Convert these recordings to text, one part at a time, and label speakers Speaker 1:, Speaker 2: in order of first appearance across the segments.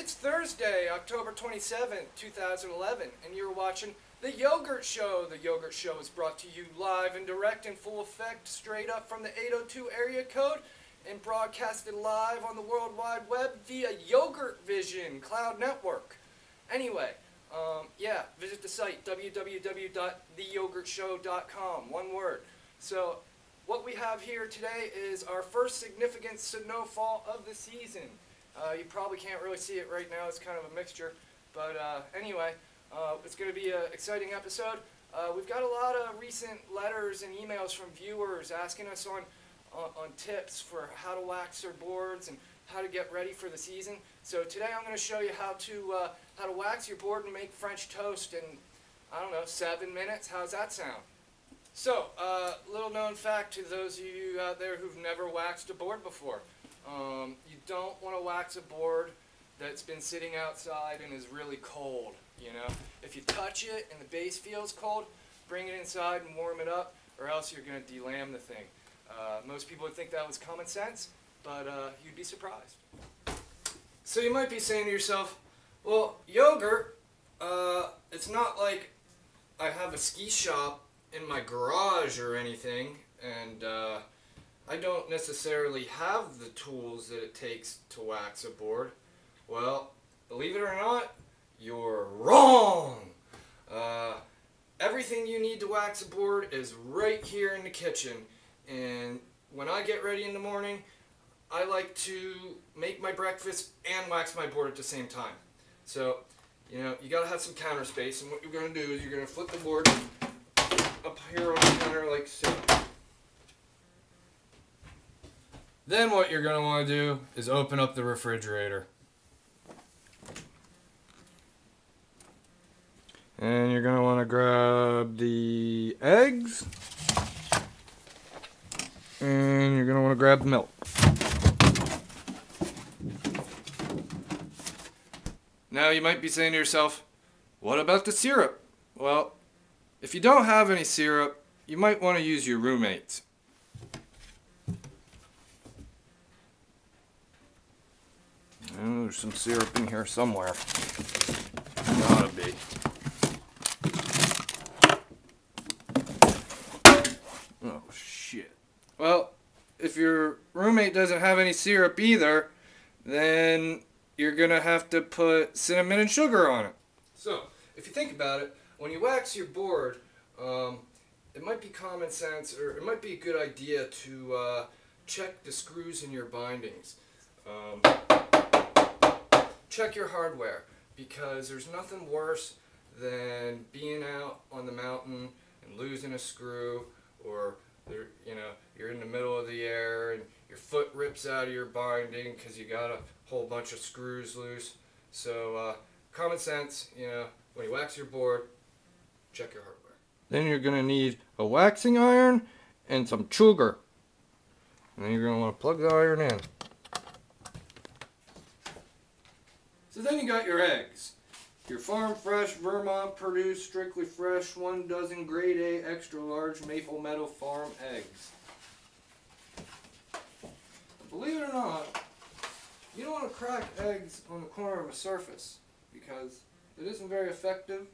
Speaker 1: It's Thursday, October 27th, 2011, and you're watching The Yogurt Show. The Yogurt Show is brought to you live and direct in full effect, straight up from the 802 area code, and broadcasted live on the World Wide Web via Yogurt Vision Cloud Network. Anyway, visit the site, www.theyogurtshow.com, one word. So, what we have here today is our first significant snowfall of the season. You probably can't really see it right now, it's kind of a mixture, but anyway, it's going to be an exciting episode. We've got a lot of recent letters and emails from viewers asking us on tips for how to wax their boards and how to get ready for the season. So today I'm going to show you how to wax your board and make French toast in, I don't know, 7 minutes. How's that sound? So, little known fact to those of you out there who've never waxed a board before. You don't want to wax a board that's been sitting outside and is really cold, you know. If you touch it and the base feels cold, bring it inside and warm it up, or else you're going to delam the thing. Most people would think that was common sense, but you'd be surprised. So you might be saying to yourself, well, yogurt, it's not like I have a ski shop in my garage or anything, and I don't necessarily have the tools that it takes to wax a board. Well, believe it or not, you're wrong! Everything you need to wax a board is right here in the kitchen, and when I get ready in the morning, I like to make my breakfast and wax my board at the same time. So, you know, you gotta have some counter space, and what you're gonna do is you're gonna flip the board up here on the counter like so. Then what you're going to want to do is open up the refrigerator. And you're going to want to grab the eggs. And you're going to want to grab the milk. Now you might be saying to yourself, what about the syrup? Well, if you don't have any syrup, you might want to use your roommate's. Oh, there's some syrup in here somewhere. Gotta be. Oh, shit. Well, if your roommate doesn't have any syrup either, then you're gonna have to put cinnamon and sugar on it. So, if you think about it, when you wax your board, it might be common sense, or it might be a good idea to check the screws in your bindings. Check your hardware, because there's nothing worse than being out on the mountain and losing a screw, or you're in the middle of the air and your foot rips out of your binding because you got a whole bunch of screws loose. So common sense, you know, when you wax your board, check your hardware. Then you're going to need a waxing iron and some sugar. And then you're going to want to plug the iron in. So then you got your eggs. Your farm fresh, Vermont produced, strictly fresh, 1 dozen grade A extra large maple meadow farm eggs. Believe it or not, you don't want to crack eggs on the corner of a surface, because it isn't very effective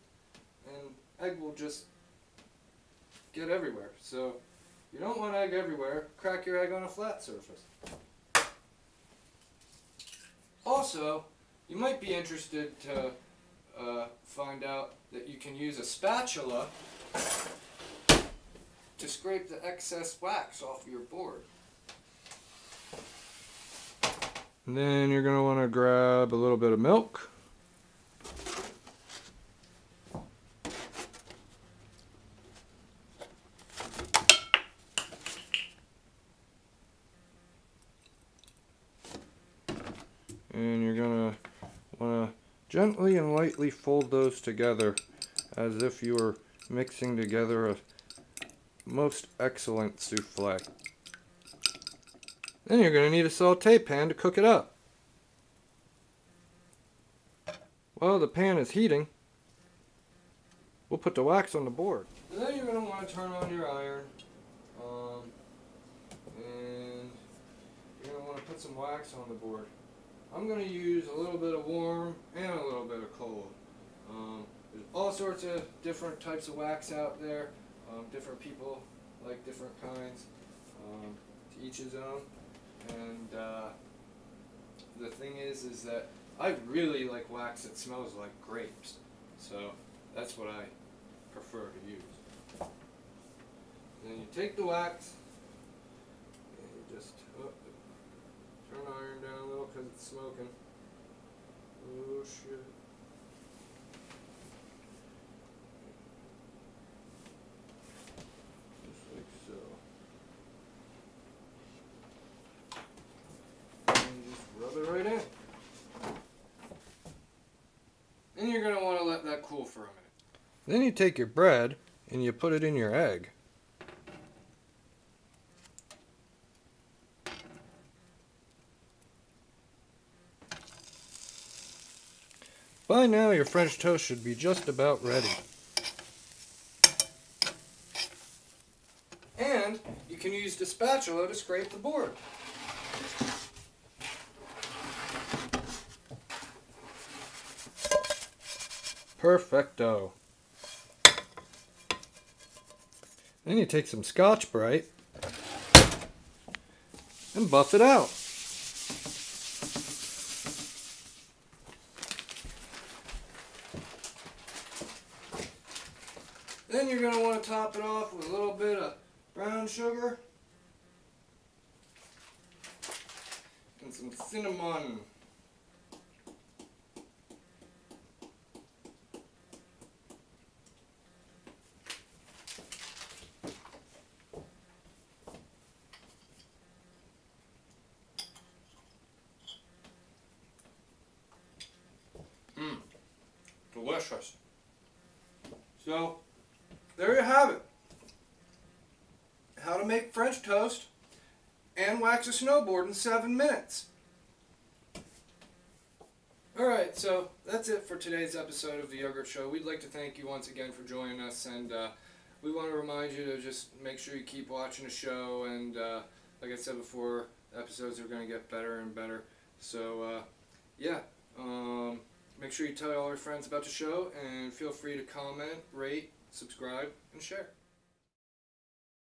Speaker 1: and egg will just get everywhere. So you don't want egg everywhere. Crack your egg on a flat surface. Also, you might be interested to find out that you can use a spatula to scrape the excess wax off your board. And then you're going to want to grab a little bit of milk. And you're going to want to gently and lightly fold those together as if you were mixing together a most excellent souffle. Then you're going to need a saute pan to cook it up. While the pan is heating, we'll put the wax on the board. And then you're going to want to turn on your iron, and you're going to want to put some wax on the board. I'm going to use a little bit of warm and a little bit of cold. There's all sorts of different types of wax out there. Different people like different kinds. To each his own. And the thing is that I really like wax that smells like grapes. So that's what I prefer to use. And then you take the wax and you just turn the iron down a little because it's smoking. Oh shit. Just like so. And you just rub it right in. And you're going to want to let that cool for a minute. Then you take your bread and you put it in your egg. By now your French toast should be just about ready. And you can use the spatula to scrape the board. Perfecto. Then you take some Scotch-Brite and buff it out. Then you're going to want to top it off with a little bit of brown sugar and some cinnamon. Delicious. So, there you have it. How to make French toast and wax a snowboard in 7 minutes. Alright, so that's it for today's episode of The Yogurt Show. We'd like to thank you once again for joining us, and we want to remind you to just make sure you keep watching the show, and like I said before, episodes are going to get better and better. So, yeah. Make sure you tell all your friends about the show, and feel free to comment, rate, subscribe, and share.